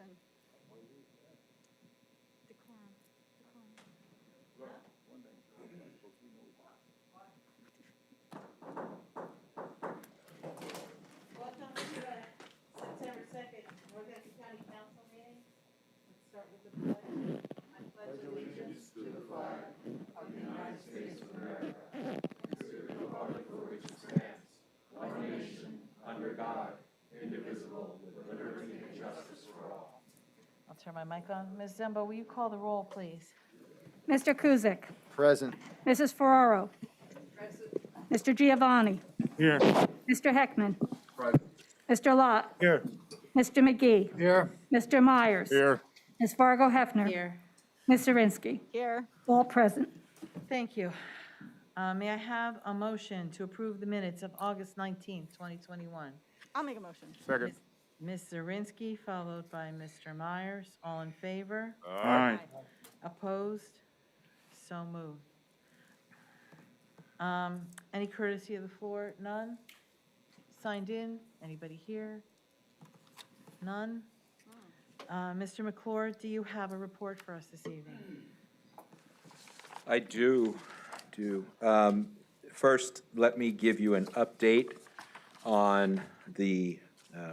person. Decorum. Welcome to September 2nd, Northampton County Council meeting. Let's start with the pledge. I pledge allegiance to the flag of the United States of America and to the republic for which it stands, one nation, under God, indivisible, with liberty and justice for all. I'll turn my mic on. Ms. Zembo, will you call the roll, please? Mr. Kuzic. Present. Mrs. Ferraro. Mr. Giovanni. Here. Mr. Heckman. Present. Mr. Lott. Here. Mr. McGee. Here. Mr. Myers. Here. Ms. Fargo Hefner. Here. Ms. Zirinsky. Here. All present. Thank you. May I have a motion to approve the minutes of August 19th, 2021? I'll make a motion. Second. Ms. Zirinsky, followed by Mr. Myers. All in favor? Aye. Opposed? So moved. Any courtesy of the floor? None? Signed in? Anybody here? None? Mr. McClure, do you have a report for us this evening? I do. First, let me give you an update on the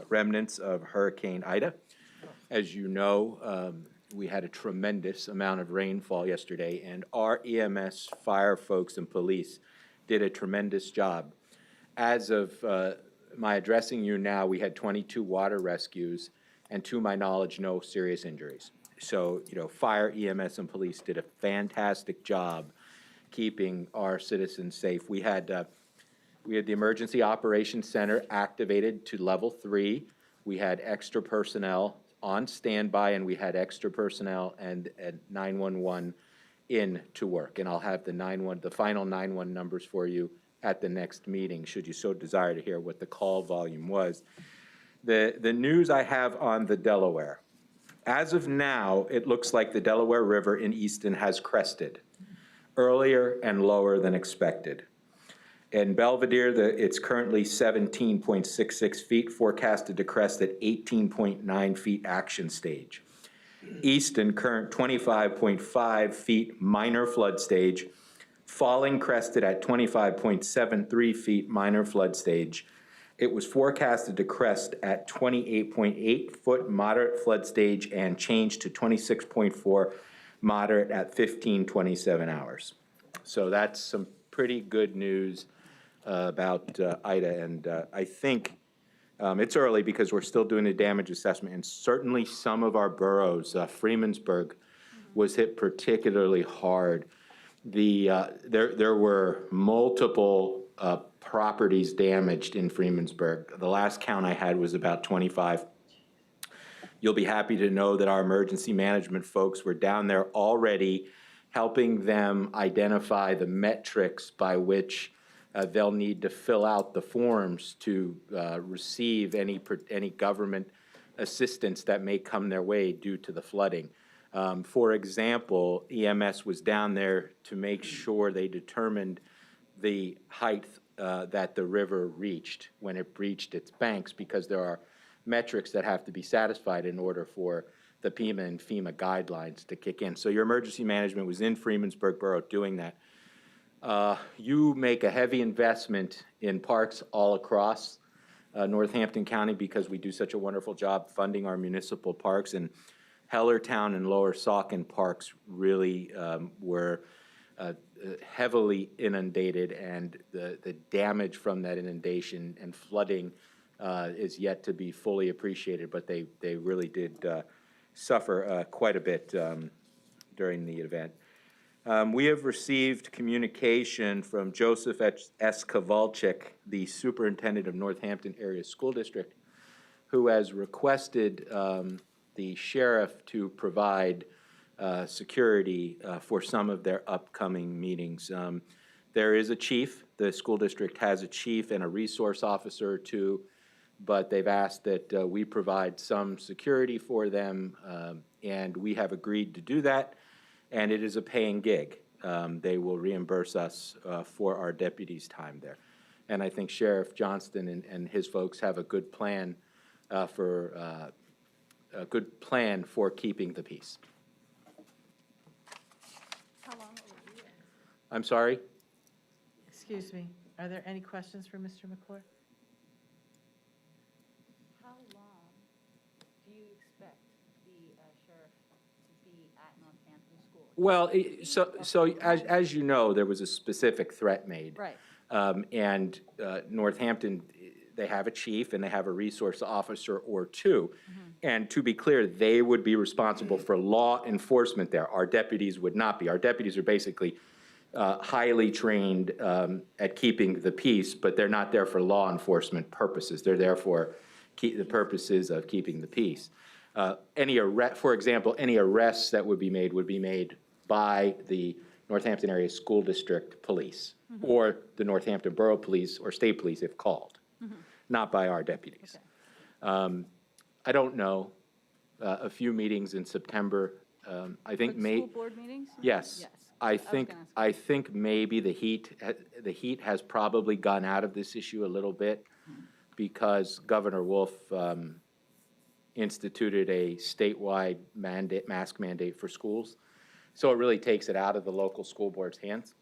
remnants of Hurricane Ida. As you know, we had a tremendous amount of rainfall yesterday, and our EMS, fire folks, and police did a tremendous job. As of my addressing you now, we had 22 water rescues, and to my knowledge, no serious injuries. So, fire, EMS, and police did a fantastic job keeping our citizens safe. We had the Emergency Operations Center activated to level 3. We had extra personnel on standby, and we had extra personnel and 911 in to work. And I'll have the final 911 numbers for you at the next meeting, should you so desire to hear what the call volume was. The news I have on the Delaware. As of now, it looks like the Delaware River in Easton has crested earlier and lower than expected. In Belvedere, it's currently 17.66 feet, forecasted to crest at 18.9 feet action stage. Easton, current 25.5 feet minor flood stage, falling crested at 25.73 feet minor flood stage. It was forecasted to crest at 28.8 foot moderate flood stage and change to 26.4 moderate at 15:27 hours. So that's some pretty good news about Ida, and I think it's early because we're still doing the damage assessment, and certainly some of our boroughs, Freemansburg was hit particularly hard. There were multiple properties damaged in Freemansburg. The last count I had was about 25. You'll be happy to know that our emergency management folks were down there already helping them identify the metrics by which they'll need to fill out the forms to receive any government assistance that may come their way due to the flooding. For example, EMS was down there to make sure they determined the height that the river reached when it breached its banks, because there are metrics that have to be satisfied in order for the PEMA and FEMA guidelines to kick in. So your emergency management was in Freemansburg Borough doing that. You make a heavy investment in parks all across Northampton County because we do such a wonderful job funding our municipal parks, and Hellertown and Lower Saucon parks really were heavily inundated, and the damage from that inundation and flooding is yet to be fully appreciated, but they really did suffer quite a bit during the event. We have received communication from Joseph S. Kowalczyk, the superintendent of Northampton Area School District, who has requested the sheriff to provide security for some of their upcoming meetings. There is a chief. The school district has a chief and a resource officer or two, but they've asked that we provide some security for them, and we have agreed to do that, and it is a paying gig. They will reimburse us for our deputies' time there. And I think Sheriff Johnston and his folks have a good plan for a good plan for keeping the peace. How long will it be? I'm sorry? Excuse me, are there any questions for Mr. McClure? How long do you expect the sheriff to be at Northampton School? Well, as you know, there was a specific threat made. Right. And Northampton, they have a chief and they have a resource officer or two. And to be clear, they would be responsible for law enforcement there. Our deputies would not be. Our deputies are basically highly trained at keeping the peace, but they're not there for law enforcement purposes. They're there for the purposes of keeping the peace. For example, any arrests that would be made by the Northampton Area School District Police or the Northampton Borough Police or State Police if called, not by our deputies. Okay. I don't know, a few meetings in September, I think School board meetings? yes. Yes. I was think, gonna ask. I think maybe the heat has probably gone out of this issue a little bit because Governor Wolf instituted a statewide mask mandate for schools. So it really takes it out of the local school board's hands.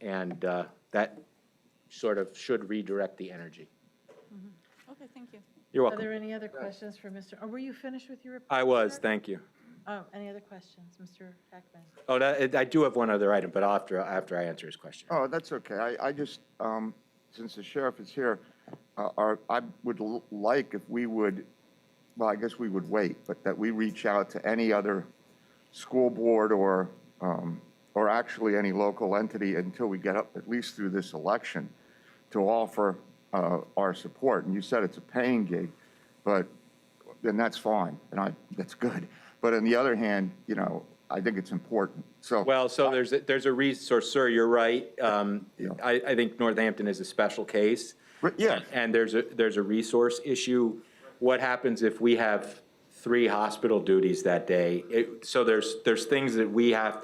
And that sort of should redirect the energy. Okay, thank you. You're Are welcome. there any other questions for Mr., or were you finished with your report? I was, sir? thank you. Oh, any other questions, Mr. Hackman? Oh, I do have one other item, but after I answer his question. Oh, that's okay. I just, since the sheriff is here, I would like if we would, well, I guess we would wait, but that we reach out to any other school board or actually any local entity until we get up at least through this election to offer our support. And you said it's a paying gig, but then that's fine, and that's good. But on the other hand, you know, I think it's important. So Well, so there's a resource, sir, you're right. I think Northampton is a special case. yeah, And there's a resource issue. What happens if we have 3 hospital duties that day? So there's things that we have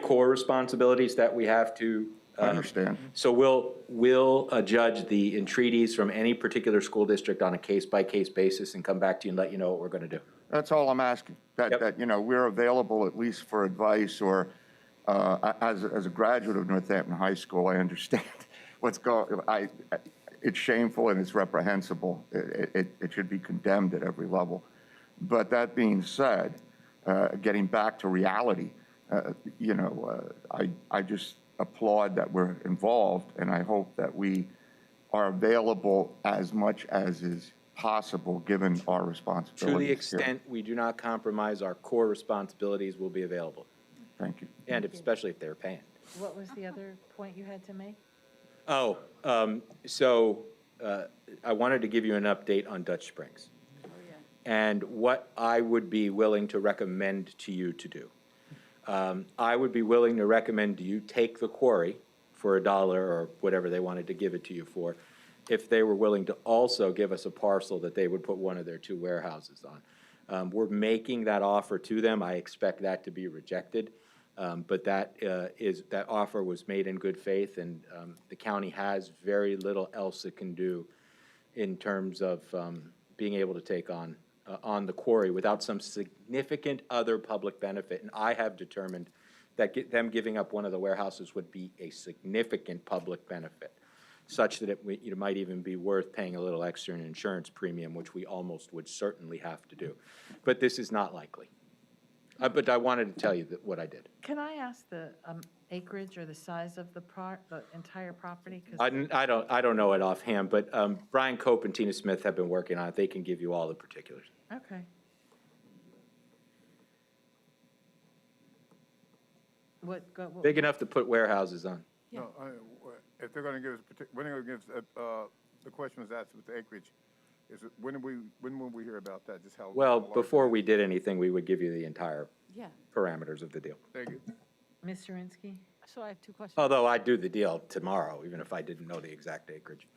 core responsibilities that we have to. I understand. So we'll judge the entreaties from any particular school district on a case-by-case basis and come back to you and let you know what we're going to do. That's all I'm asking, Yep. that, you know, we're available at least for advice or, as a graduate of Northampton High School, I understand what's going, it's shameful and it's reprehensible. It should be condemned at every level. But that being said, getting back to reality, you know, I just applaud that we're involved, and I hope that we are available as much as is possible, given our responsibilities To the here. extent we do not compromise our core responsibilities, will be available, Thank you. and especially if they're paying. What was the other point you had to make? Oh, so I wanted to give you an update on Dutch Springs and what I would be willing to recommend to you to do. I would be willing to recommend you take the quarry for $1 or whatever they wanted to give it to you for, if they were willing to also give us a parcel that they would put one of their 2 warehouses on. We're making that offer to them. I expect that to be rejected. But that offer was made in good faith, and the county has very little else it can do in terms of being able to take on the quarry without some significant other public benefit. And I have determined that them giving up one of the warehouses would be a significant public benefit, such that it might even be worth paying a little extra in insurance premium, which we almost would certainly have to do. But this is not likely. But I wanted to tell you what I did. Can I ask the acreage or the size of the entire property? 'Cause I don't know it offhand, but Brian Cope and Tina Smith have been working on it. They can give you all the particulars. Okay. What? Big enough to put warehouses on. No, if they're gonna give us, when they're gonna give us, the question was asked with the acreage, is it, when will we hear about that, just how? Well, how large before it is? we did anything, we would give you the entire Yeah. parameters of the deal. Thank you. Ms. Zirinsky? So I have 2 questions. Although I'd do the deal tomorrow, even if I didn't know the exact acreage.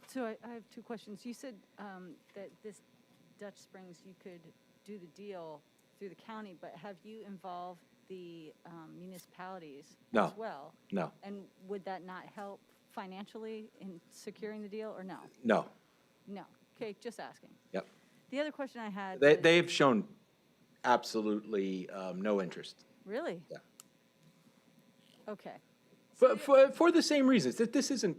So I have 2 questions. You said that this Dutch Springs, you could do the deal through the county, but have you involved the municipalities No. as well? No, And would that not help financially in securing the deal, or no? no, No. Okay, just asking. yep. The other question I had They, was- they've shown absolutely no interest. Really? Yeah. Okay. But for the same reasons, that this isn't,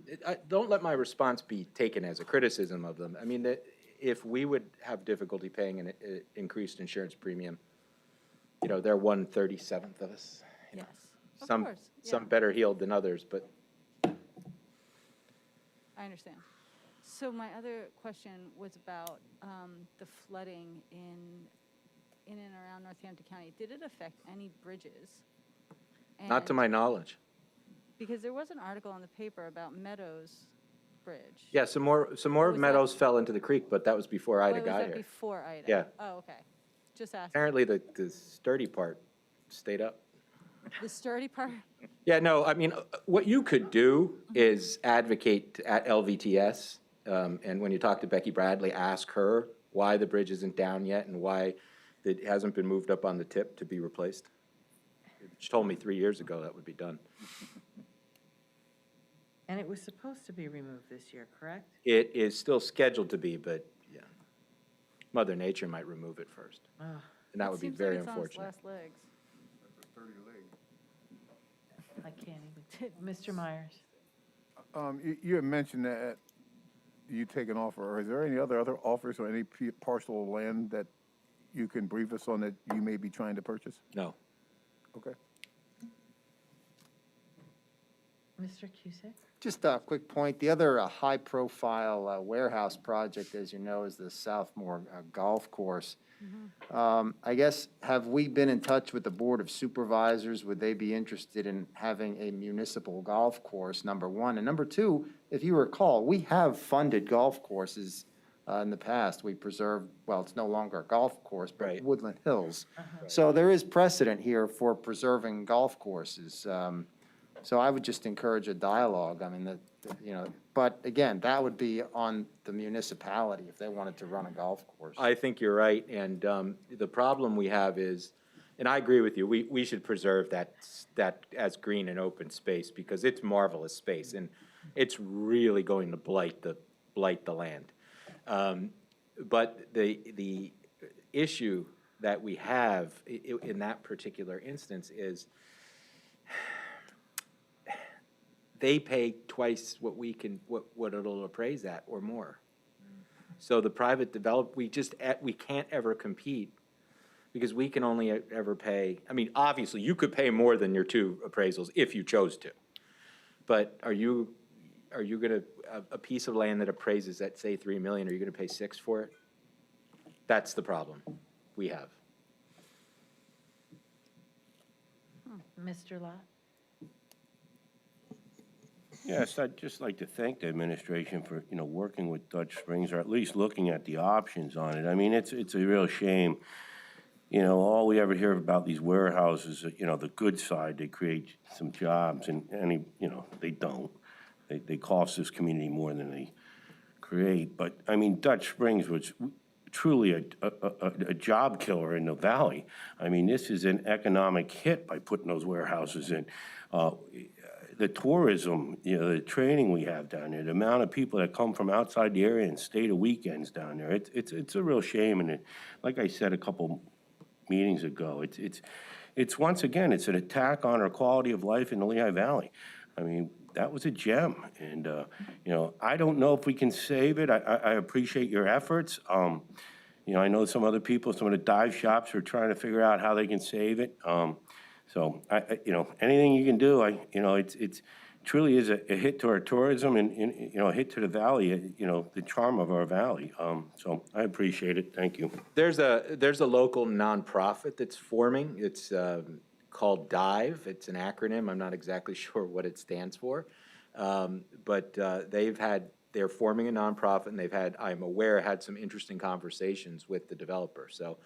don't let my response be taken as a criticism of them. I mean, that if we would have difficulty paying an increased insurance premium, you know, they're 1/37th of us. You know. Yes, of Some, course, some yeah. better healed than others, but I understand. So my other question was about the flooding in and around Northampton County. Did it affect any bridges? not to And- my knowledge. Because there was an article in the paper about Meadows Bridge. Yeah, some more was meadows fell into the creek, but that was before Ida Wait, was got that here. before Ida? Yeah. Oh, okay. Just asking. Apparently, the sturdy part stayed up. The sturdy part? Yeah, no, I mean, what you could do is advocate at LVTS, and when you talk to Becky Bradley, ask her why the bridge isn't down yet and why it hasn't been moved up on the tip to be replaced. She told me 3 years ago that would be done. And it was supposed to be removed this year, correct? It is still scheduled to be, but, yeah, Mother Nature might remove it first, Ugh. and that It would be seems very like it's on its unfortunate. last legs. That's a 30 leg. I can't even. Mr. Myers? You had mentioned that you take an offer. Is there any other offers or any parcel of land that you can brief us on that you may be trying to purchase? No. Okay. Mr. Cusick? Just a quick point. The other high-profile warehouse project, as you know, is the Southmore Golf Course. I guess, have we been in touch with the Board of Supervisors? Would they be interested in having a municipal golf course, number one? And number two, if you recall, we have funded golf courses in the past. We preserved, well, it's no longer a golf course, but Right. Woodland Hills. So there is precedent here for preserving golf courses. So I would just encourage a dialogue. I mean, you know, but again, that would be on the municipality if they wanted to run a golf course. I think you're right, and the problem we have is, and I agree with you, we should preserve that as green and open space, because it's marvelous space, and it's really going to blight the land. But the issue that we have in that particular instance is they pay twice what what it'll appraise at or more. So the private we can't ever compete because we can only ever pay, I mean, obviously, you could pay more than your two appraisals if you chose to. But are you gonna, a piece of land that appraises at, say, 3 million, are you gonna pay 6 for it? That's the problem we have. Mr. Lott? Yes, I'd just like to thank the administration for, you know, working with Dutch Springs, or at least looking at the options on it. I mean, it's a real shame. You know, all we ever hear about these warehouses, you know, the good side, they create some jobs, and you know, they don't. They cost this community more than they create. But, I mean, Dutch Springs was truly a job killer in the valley. I mean, this is an economic hit by putting those warehouses in. The tourism, you know, the training we have down there, the amount of people that come from outside the area and stay the weekends down there, it's a real shame. And like I said a couple meetings ago, it's once again, it's an attack on our quality of life in the Lehigh Valley. I mean, that was a gem, and you know, I don't know if we can save it. I appreciate your efforts. You know, I know some other people, some of the dive shops are trying to figure out how they can save it. So you know, anything you can do, you know, it's truly is a hit to our tourism and, you know, a hit to the valley, you know, the charm of our valley. So I appreciate it. Thank you. There's a local nonprofit that's forming. It's called DIVE. It's an acronym. I'm not exactly sure what it stands for. But they're forming a nonprofit, and they've had, I'm aware, had some interesting conversations with the developer. So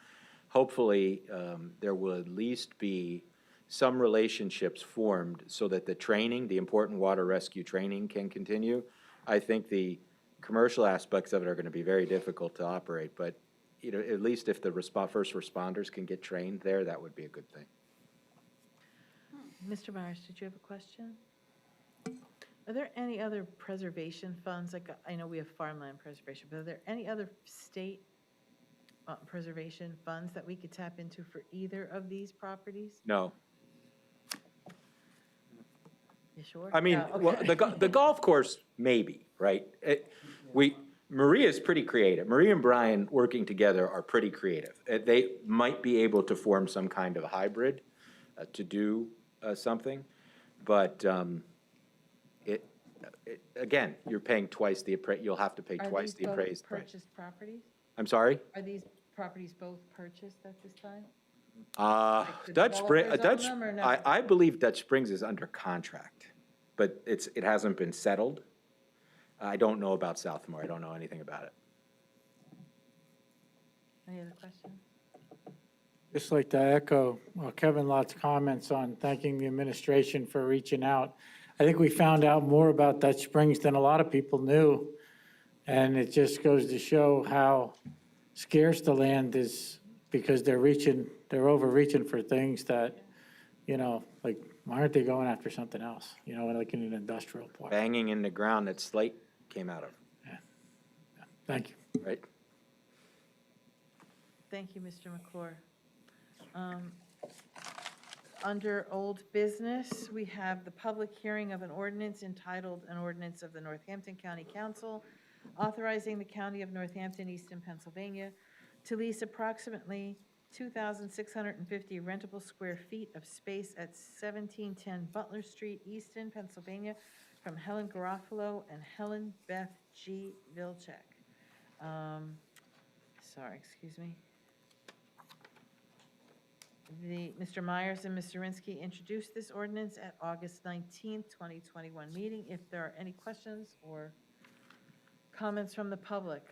hopefully there will at least be some relationships formed so that the training, the important water rescue training, can continue. I think the commercial aspects of it are going to be very difficult to operate, but you know, at least if the first responders can get trained there, that would be a good thing. Mr. Myers, did you have a question? Are there any other preservation funds? Like, I know we have farmland preservation, but are there any other state preservation funds that we could tap into for either of these properties? No. You sure? I mean, No, well, okay. the golf course, maybe, right? Maria's pretty creative. Maria and Brian working together are pretty creative. They might be able to form some kind of hybrid to do something, but again, you're paying twice the you'll have to pay Are twice these the both appraised price. purchased properties? I'm sorry? Are these properties both purchased at this time? the Dutch Spring, developers own them or no? I believe Dutch Springs is under contract, but it hasn't been settled. I don't know about Southmore. I don't know anything about it. Any other questions? Just like to echo Kevin Lott's comments on thanking the administration for reaching out. I think we found out more about Dutch Springs than a lot of people knew. And it just goes to show how scarce the land is because they're overreaching for things that, like, why aren't they going after something else, like in an industrial park? Banging in the ground that slate came out of, Thank you. right? Thank you, Mr. McClure. Under old business, we have the public hearing of an ordinance entitled An Ordinance of the Northampton County Council authorizing the County of Northampton, Easton, Pennsylvania, to lease approximately 2,650 rentable square feet of space at 1710 Butler Street, Easton, Pennsylvania, from Helen Garofalo and Helen Beth G. Vilcek. Excuse me. Mr. Myers and Mr. Rinsky introduced this ordinance at August 19th, 2021 meeting. If there are any questions or comments from the public?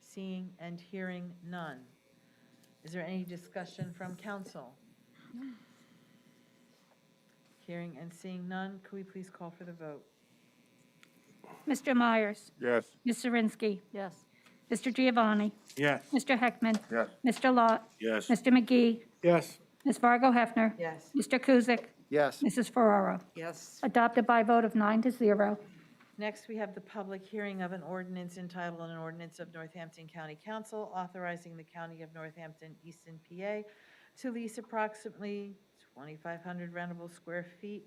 Seeing and hearing none. Is there any discussion from council? Hearing and seeing none, could we please call for the vote? Mr. Myers? Yes. Ms. Zirinsky? Yes. Mr. Giovanni? Yes. Mr. Heckman? Yes. Mr. Lott? Yes. Mr. McGee? Yes. Ms. Fargo Hefner? Yes. Mr. Kuzic? Yes. Mrs. Ferraro? Yes. Adopted by a vote of 9-0. Next, we have the public hearing of an ordinance entitled An Ordinance of Northampton County Council authorizing the County of Northampton, Easton, PA, to lease approximately 2,500 rentable square feet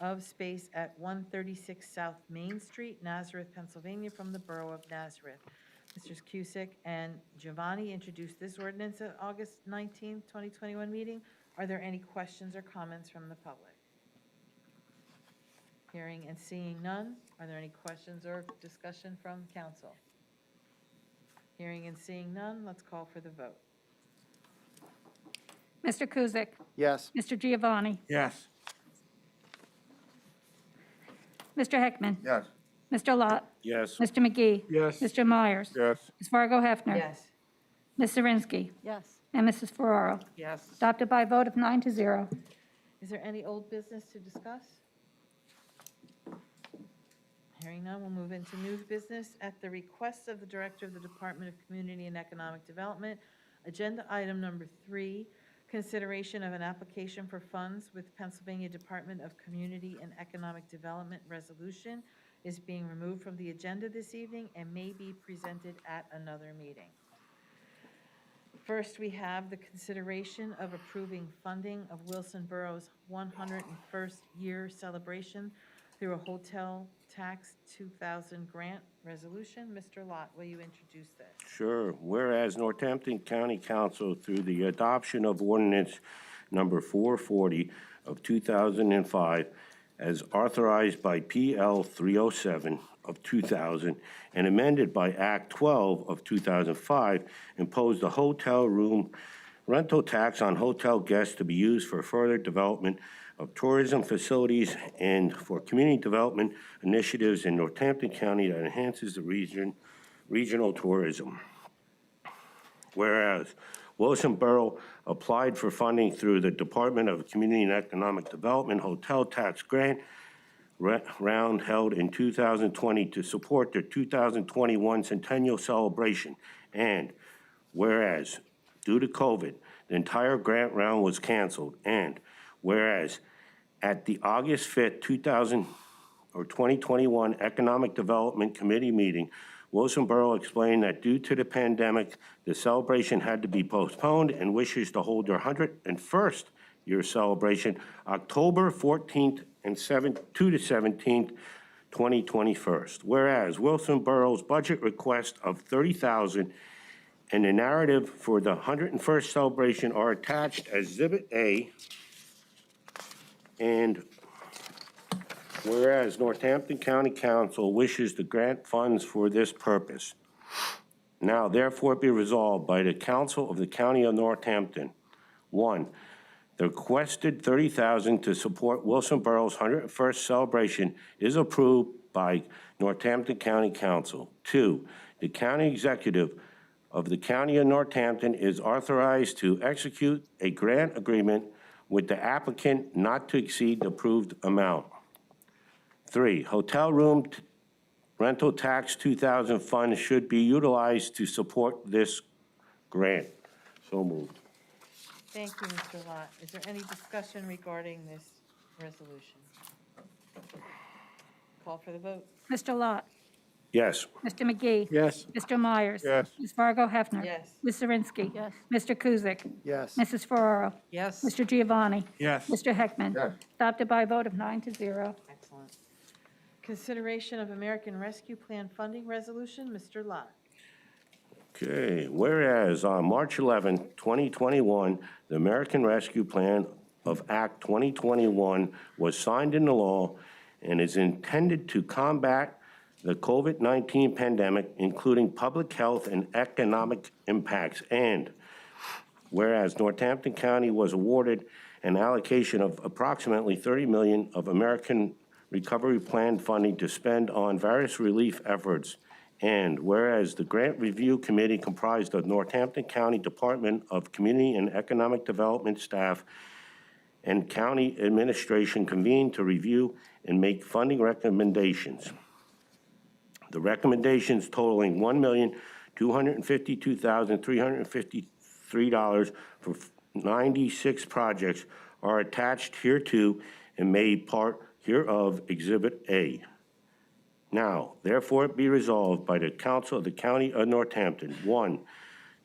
of space at 136 South Main Street, Nazareth, Pennsylvania, from the Borough of Nazareth. Mr. Cusick and Giovanni introduced this ordinance at August 19, 2021 meeting. Are there any questions or comments from the public? Hearing and seeing none. Are there any questions or discussion from council? Hearing and seeing none, let's call for the vote. Mr. Kuzic? Yes. Mr. Giovanni? Yes. Mr. Heckman? Yes. Mr. Lott? Yes. Mr. McGee? Yes. Mr. Myers? Yes. Ms. Fargo Hefner? Yes. Ms. Zirinsky? Yes. And Mrs. Ferraro? Yes. Adopted by a vote of 9-0. Is there any old business to discuss? Hearing none, we'll move into new business. At the request of the Director of the Department of Community and Economic Development, agenda item number 3, consideration of an application for funds with Pennsylvania Department of Community and Economic Development resolution is being removed from the agenda this evening and may be presented at another meeting. First, we have the consideration of approving funding of Wilson Borough's 101st year celebration through a hotel tax 2000 grant resolution. Mr. Lott, will you introduce this? Sure. Whereas Northampton County Council, through the adoption of ordinance number 440 of 2005, as authorized by PL 307 of 2000 and amended by Act 12 of 2005, imposed a hotel room rental tax on hotel guests to be used for further development of tourism facilities and for community development initiatives in Northampton County that enhances the regional tourism. Whereas Wilson Borough applied for funding through the Department of Community and Economic Development Hotel Tax Grant round held in 2020 to support their 2021 centennial celebration. And whereas due to COVID, the entire grant round was canceled. And whereas at the August 5th, 2021 Economic Development Committee meeting, Wilson Borough explained that due to the pandemic, the celebration had to be postponed and wishes to hold their 101st year celebration October 14th and 17th, 2021. Whereas Wilson Borough's budget request of $30,000 and the narrative for the 101st celebration are attached as Exhibit A. And whereas Northampton County Council wishes to grant funds for this purpose. Now therefore be resolved by the Council of the County of Northampton. 1, the requested $30,000 to support Wilson Borough's 101st celebration is approved by Northampton County Council. 2, the county executive of the County of Northampton is authorized to execute a grant agreement with the applicant not to exceed the approved amount. 3, hotel room rental tax 2000 funds should be utilized to support this grant. So moved. Thank you, Mr. Lot. Is there any discussion regarding this resolution? Call for the vote. Mr. Lot. Yes. Mr. McGee. Yes. Mr. Myers. Yes. Ms. Fargo Hefner. Yes. Ms. Zirinsky. Yes. Mr. Kuzic. Yes. Mrs. Ferraro. Yes. Mr. Giovanni. Yes. Mr. Heckman. Yes. Adopted by a vote of 9-0. Excellent. Consideration of American Rescue Plan funding resolution, Mr. Lot. Okay, whereas on March 11, 2021, the American Rescue Plan of Act 2021 was signed into law and is intended to combat the COVID-19 pandemic, including public health and economic impacts. And whereas Northampton County was awarded an allocation of approximately $30 million of American Recovery Plan funding to spend on various relief efforts. And whereas the Grant Review Committee comprised of Northampton County Department of Community and Economic Development staff and county administration convened to review and make funding recommendations. The recommendations totaling $1,252,353 for 96 projects are attached hereto and made part hereof Exhibit A. Now, therefore it be resolved by the Council of the County of Northampton, 1,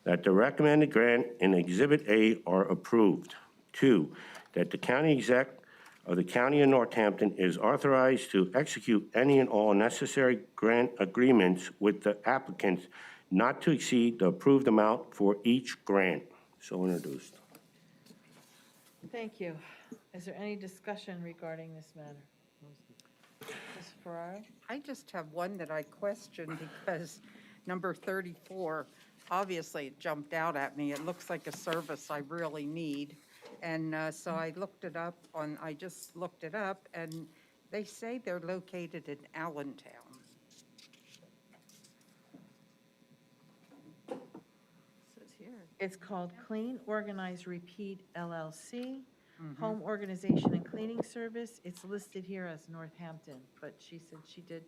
that the recommended grant in Exhibit A are approved. 2, that the county exec of the County of Northampton is authorized to execute any and all necessary grant agreements with the applicants not to exceed the approved amount for each grant. So introduced. Thank you. Is there any discussion regarding this matter? Ms. Ferraro? I just have one that I question because number 34, obviously it jumped out at me. It looks like a service I really need. And so I just looked it up and they say they're located in Allentown. Says here. It's called Clean, Organize, Repeat LLC, Home Organization and Cleaning Service. It's listed here as Northampton, but she said she did.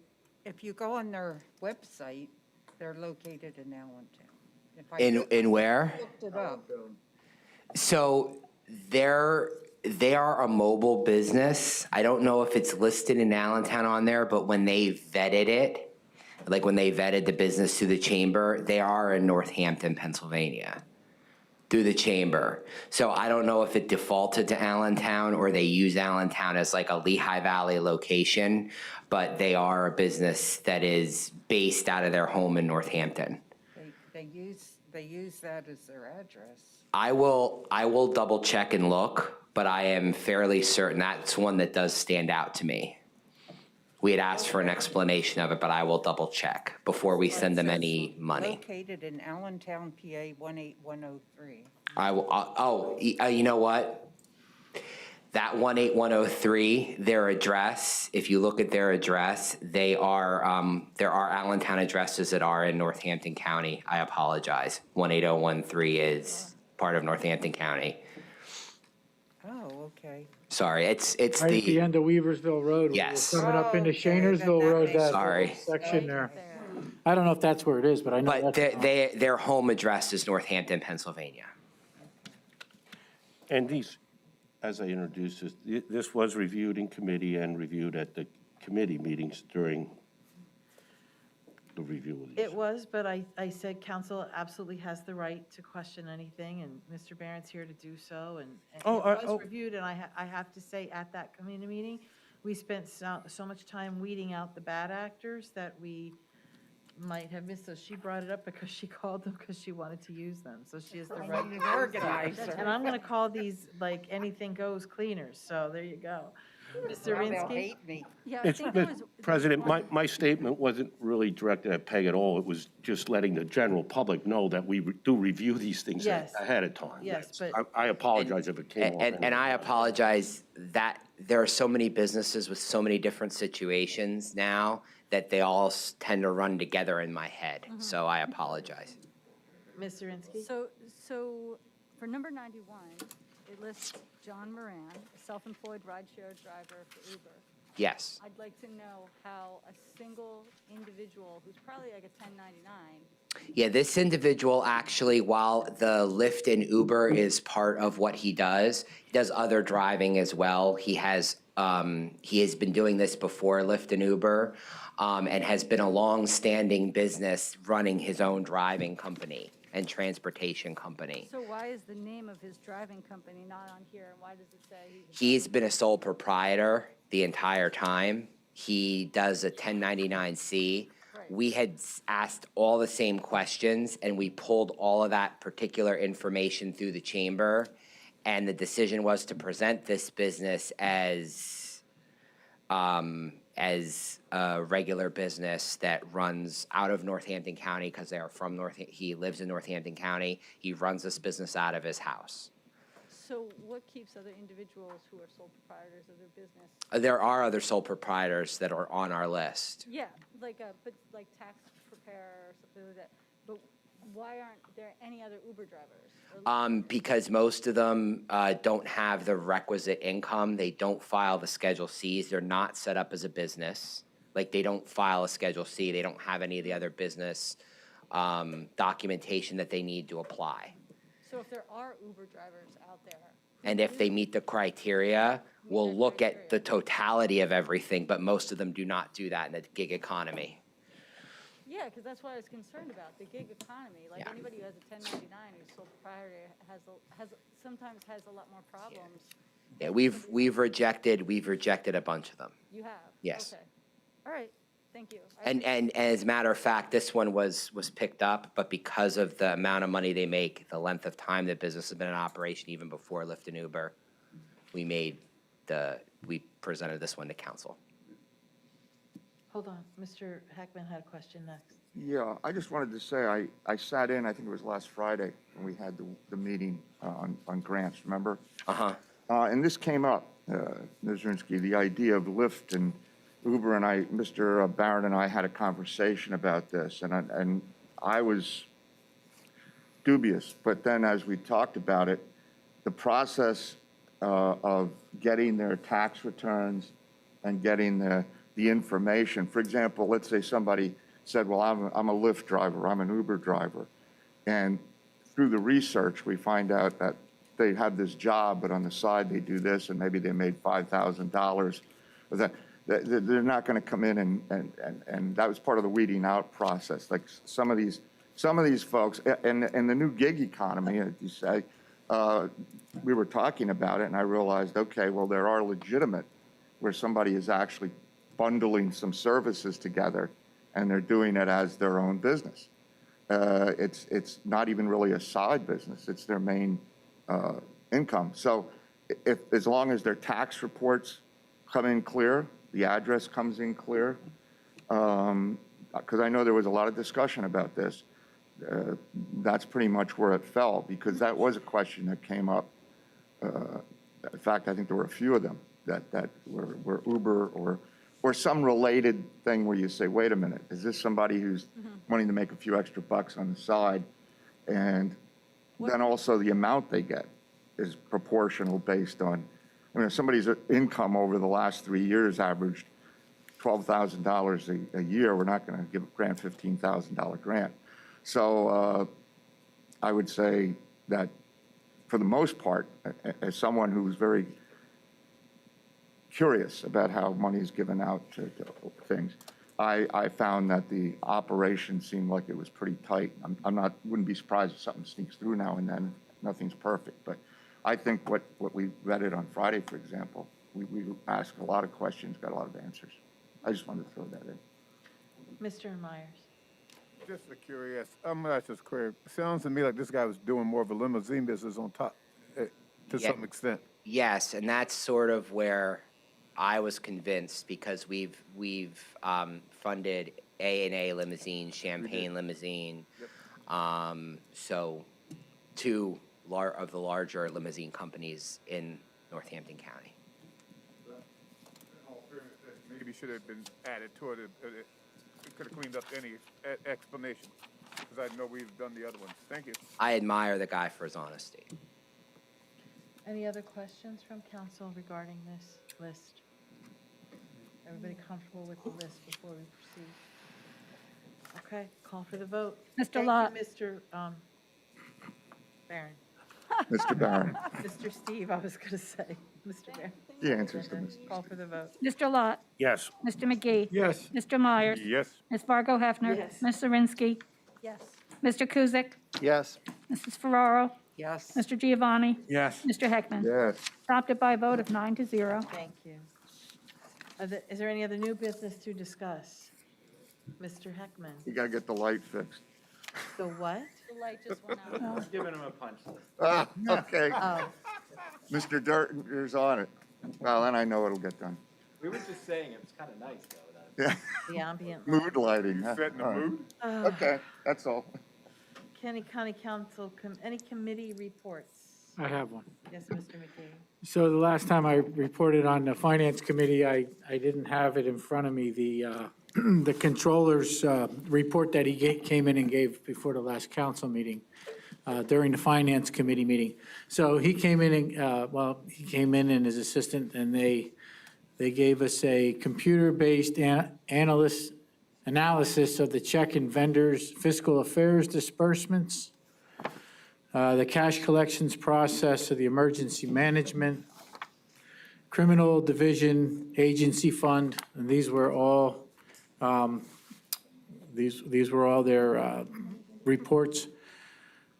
If you go on their website, they're located in Allentown. If I In where? looked it up. So they are a mobile business. I don't know if it's listed in Allentown on there, but when they vetted it, like when they vetted the business through the chamber, they are in Northampton, Pennsylvania, through the chamber. So I don't know if it defaulted to Allentown or they use Allentown as like a Lehigh Valley location, but they are a business that is based out of their home in Northampton. They use that as their address. I will double check and look, but I am fairly certain that's one that does stand out to me. We had asked for an explanation of it, but I will double check before we send them any money. Located in Allentown, PA 18103. I will, you know what? That 18103, their address, if you look at their address, there are Allentown addresses that are in Northampton County. I apologize. 18013 is part of Northampton County. Oh, okay. Sorry, it's Right at the end of Weaversville Road. when you're Yes. Coming up into Okay, Shanersville that Road, makes that Sorry. section there. I don't know if that's where it is, but I know But that's. their home address is Northampton, Pennsylvania. And these, as I introduced this was reviewed in committee and reviewed at the committee meetings during the review of these. It was, but I said council absolutely has the right to question anything, and Mr. Barron's here to do so, and it was reviewed, and I have to say, at that committee meeting, we spent so much time weeding out the bad actors that we might have missed, so she brought it up because she called them because she wanted to use them, so she has the right. Organizer. And I'm gonna call these, like, anything goes cleaners, so there you go. Mr. Rinsky? Yeah, I think there was. President, my statement wasn't really directed at Peg at all. It was just letting the general public know that we do review these things Yes. ahead of time. Yes, That's- but- I apologize if it came off. And I apologize that there are so many businesses with so many different situations now that they all tend to run together in my head. So I apologize. Mr. Rinsky? So for number 91, it lists John Moran, a self-employed rideshare driver for Uber. Yes. I'd like to know how a single individual who's probably like a 1099. Yeah, this individual actually, while the Lyft and Uber is part of what he does other driving as well. He has been doing this before Lyft and Uber, and has been a long-standing business running his own driving company and transportation company. So why is the name of his driving company not on here, and why does it say he's? He's been a sole proprietor the entire time. He does a 1099-C. Right. We had asked all the same questions, and we pulled all of that particular information through the chamber, and the decision was to present this business as a regular business that runs out of Northampton County because they are from he lives in Northampton County. He runs this business out of his house. So what keeps other individuals who are sole proprietors of their business? There are other sole proprietors that are on our list. Yeah, like but like tax preparer or something like that. But why aren't there any other Uber drivers? Because most of them don't have the requisite income. They don't file the Schedule Cs. They're not set up as a business. Like, they don't file a Schedule C. They don't have any of the other business documentation that they need to apply. So if there are Uber drivers out there. And if they meet the criteria, we'll look at the totality of everything, but most of them do not do that in the gig economy. Yeah, because that's what I was concerned about, the gig economy. Like Yeah. anybody who has a 1099 who's sole proprietor sometimes has a lot more problems. Yeah, we've rejected a bunch of them. You have? Yes. Okay. All right, thank you. I And as a matter of fact, this one was picked up, but because of the amount of money they make, the length of time the business has been in operation even before Lyft and Uber, we presented this one to council. Hold on, Mr. Heckman had a question next. Yeah, I just wanted to say, I sat in, I think it was last Friday, when we had the meeting on grants, remember? Uh-huh. And this came up, Ms. Rinsky, the idea of Lyft and Uber, and Mr. Barron and I had a conversation about this, and I was dubious. But then as we talked about it, the process of getting their tax returns and getting the information, for example, let's say somebody said, well, I'm a Lyft driver, I'm an Uber driver. And through the research, we find out that they have this job, but on the side they do this, and maybe they made $5,000. They're not going to come in and that was part of the weeding out process. Like some of these folks, and the new gig economy, as you say, we were talking about it, and I realized, okay, well, there are legitimate where somebody is actually bundling some services together, and they're doing it as their own business. It's not even really a side business; it's their main income. So, as long as their tax reports come in clear, the address comes in clear, because I know there was a lot of discussion about this. That's pretty much where it fell, because that was a question that came up. In fact, I think there were a few of them that were Uber or some related thing where you say, wait a minute, is this somebody who's wanting to make a few extra bucks on the side? And then also the amount they get is proportional based on, I mean, if somebody's income over the last 3 years averaged $12,000 a year, we're not going to grant $15,000 grant. So I would say that for the most part, as someone who's very curious about how money is given out to things, I found that the operation seemed like it was pretty tight. Wouldn't be surprised if something sneaks through now and then. Nothing's perfect, but I think what we vetted on Friday, for example, we asked a lot of questions, got a lot of answers. I just wanted to throw that in. Mr. Myers? Just curious, I'm not just clear. Sounds to me like this guy was doing more of a limousine business on top, to Yeah. some extent. Yes, and that's sort of where I was convinced, because we've funded A&A Limousine, Champagne Limousine, so two of the larger limousine companies in Northampton County. Maybe should have been added to it. It could have cleaned up any explanation, because I know we've done the other ones. Thank you. I admire the guy for his honesty. Any other questions from council regarding this list? Everybody comfortable with the list before we proceed? Okay, call for the vote. Mr. Lot. Thank you, Mr. Barron. Mr. Barron, Mr. Steve, I was going to say. Mr. Barron. the answers to Mr. Call for the vote. Mr. Lot. Yes. Mr. McGee. Yes. Mr. Myers. Yes. Ms. Fargo Hefner. Yes. Ms. Zirinsky. Yes. Mr. Kuzic. Yes. Mrs. Ferraro. Yes. Mr. Giovanni. Yes. Mr. Heckman. Yes. Adopted by a vote of 9-0. Thank you. Is there any other new business to discuss? Mr. Heckman? You gotta get the light fixed. The what? The light just went out. Giving him a punch list. Ah, okay. Oh, Mr. Dirt's on it. Well, then I know it'll get done. We were just saying it was kind of nice, though. Yeah, the ambient. mood lighting. huh? Setting the All right. mood? Okay, that's all. County Council, any committee reports? I have one. Yes, Mr. McKee. So the last time I reported on the Finance Committee, I didn't have it in front of me, the controller's report that he came in and gave before the last council meeting, during the Finance Committee meeting. So he came in and, he came in and his assistant, and they gave us a computer-based analysis of the check and vendors' fiscal affairs disbursements, the cash collections process of the emergency management, criminal division agency fund, and these were all their reports.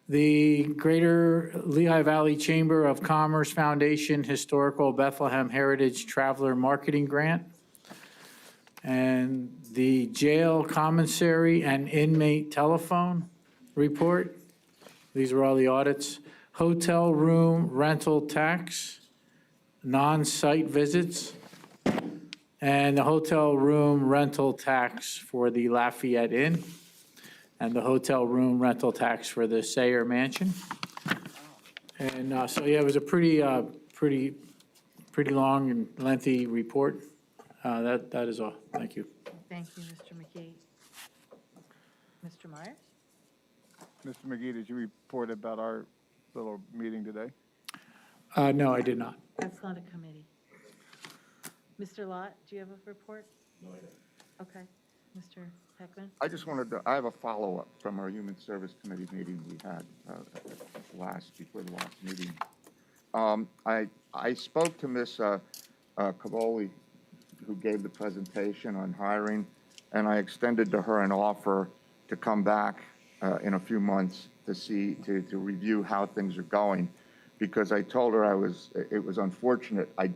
The Greater Lehigh Valley Chamber of Commerce Foundation Historical Bethlehem Heritage Traveler Marketing Grant, and the jail commissary and inmate telephone report. These were all the audits. Hotel room rental tax, non-site visits, and the hotel room rental tax for the Lafayette Inn, and the hotel room rental tax for the Sayer Mansion. And so, yeah, it was a pretty long and lengthy report. That is all. Thank you. Thank you, Mr. McKee. Mr. Myers? Mr. McGee, did you report about our little meeting today? No, I did not. That's not a committee. Mr. Lott, do you have a report? No, I don't. Okay. Mr. Heckman? I just wanted to, I have a follow-up from our Human Service Committee meeting we had before the last meeting. I spoke to Ms. Cavoli, who gave the presentation on hiring, and I extended to her an offer to come back in a few months to review how things are going, because I told her it was unfortunate I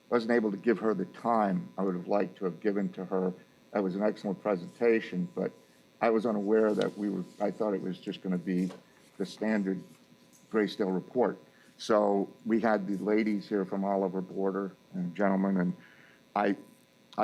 wasn't able to give her the time I would have liked to have given to her. That was an excellent presentation, but I was unaware that I thought it was just going to be the standard Graysdale report. So we had the ladies here from Oliver Border and gentlemen, and I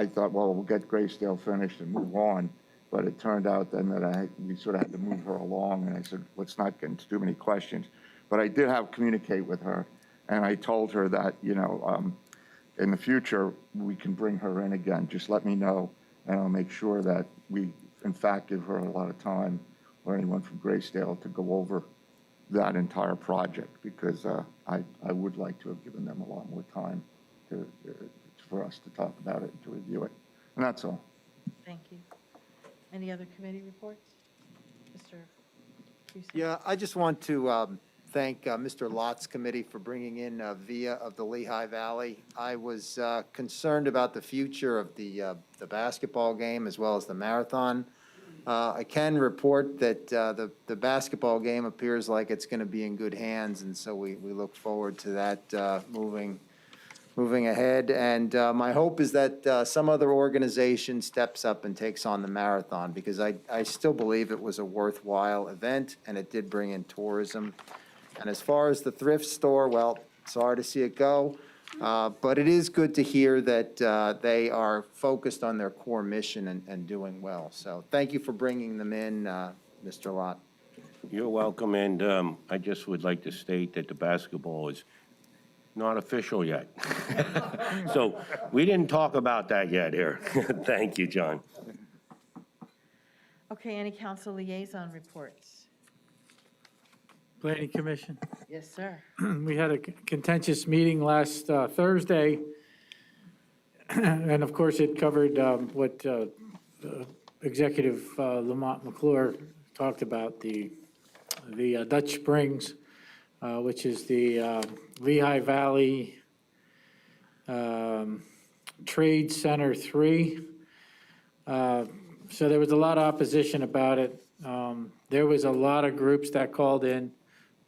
thought, well, we'll get Graysdale finished and move on. But it turned out then that we sort of had to move her along, and I said, let's not get into too many questions. But I did communicate with her, and I told her that, in the future, we can bring her in again. Just let me know, and I'll make sure that we, in fact, give her a lot of time, or anyone from Graysdale, to go over that entire project, because I would like to have given them a lot more time for us to talk about it and to review it. And that's all. Thank you. Any other committee reports? Mr. Cusick? Yeah, I just want to thank Mr. Lott's committee for bringing in VIA of the Lehigh Valley. I was concerned about the future of the basketball game as well as the marathon. I can report that the basketball game appears like it's going to be in good hands, and so we look forward to that moving ahead. And my hope is that some other organization steps up and takes on the marathon, because I still believe it was a worthwhile event, and it did bring in tourism. And as far as the thrift store, well, sorry to see it go, but it is good to hear that they are focused on their core mission and doing well. So thank you for bringing them in, Mr. Lott. You're welcome, and I just would like to state that the basketball is not official yet. So we didn't talk about that yet here. Thank you, John. Okay, any council liaison reports? Planning Commission. Yes, sir. We had a contentious meeting last Thursday, and of course, it covered what Executive Lamont McClure talked about, the Dutch Springs, which is the Lehigh Valley Trade Center 3. So there was a lot of opposition about it. There was a lot of groups that called in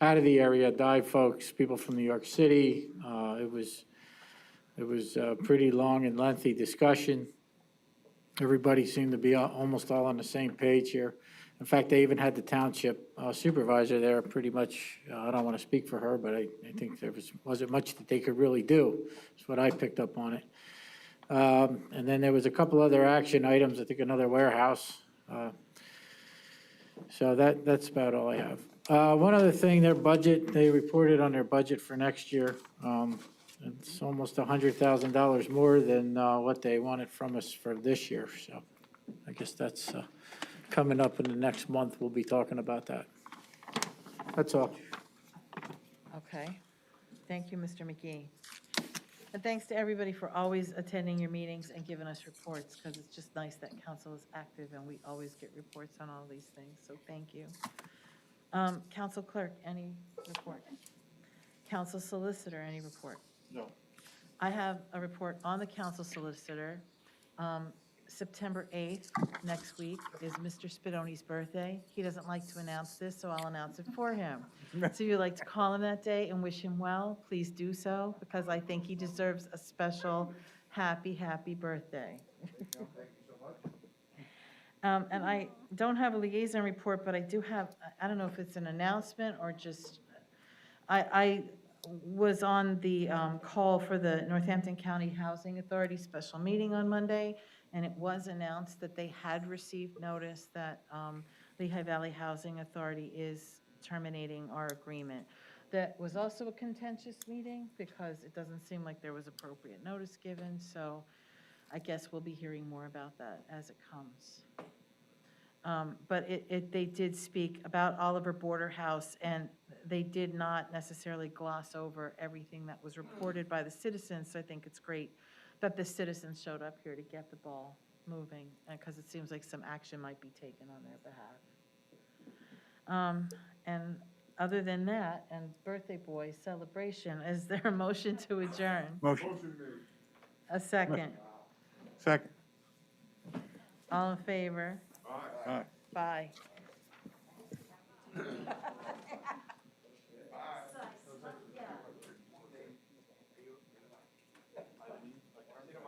out of the area, dive folks, people from New York City. It was a pretty long and lengthy discussion. Everybody seemed to be almost all on the same page here. In fact, they even had the township supervisor there pretty much. I don't want to speak for her, but I think there wasn't much that they could really do. That's what I picked up on it. And then there was a couple other action items, I think another warehouse. So that's about all I have. One other thing, their budget, they reported on their budget for next year. It's almost $100,000 more than what they wanted from us for this year. So I guess that's coming up in the next month. We'll be talking about that. That's all. Okay. Thank you, Mr. McGee. And thanks to everybody for always attending your meetings and giving us reports, because it's just nice that council is active and we always get reports on all these things. So thank you. Council Clerk, any report? Council Solicitor, any report? No. I have a report on the Council Solicitor. September 8th, next week, is Mr. Spadoni's birthday. He doesn't like to announce this, so I'll announce it for him. So if you'd like to call him that day and wish him well, please do so, because I think he deserves a special happy birthday. Thank you so much. And I don't have a liaison report, but I do have, I don't know if it's an announcement or just, I was on the call for the Northampton County Housing Authority special meeting on Monday, and it was announced that they had received notice that Lehigh Valley Housing Authority is terminating our agreement. That was also a contentious meeting because it doesn't seem like there was appropriate notice given, so I guess we'll be hearing more about that as it comes. But they did speak about Oliver Border House, and they did not necessarily gloss over everything that was reported by the citizens. So I think it's great that the citizens showed up here to get the ball moving, because it seems like some action might be taken on their behalf. And other than that, and birthday boy celebration, is there a motion to adjourn? Motion. A second. Second. All in favor? Aye. Bye.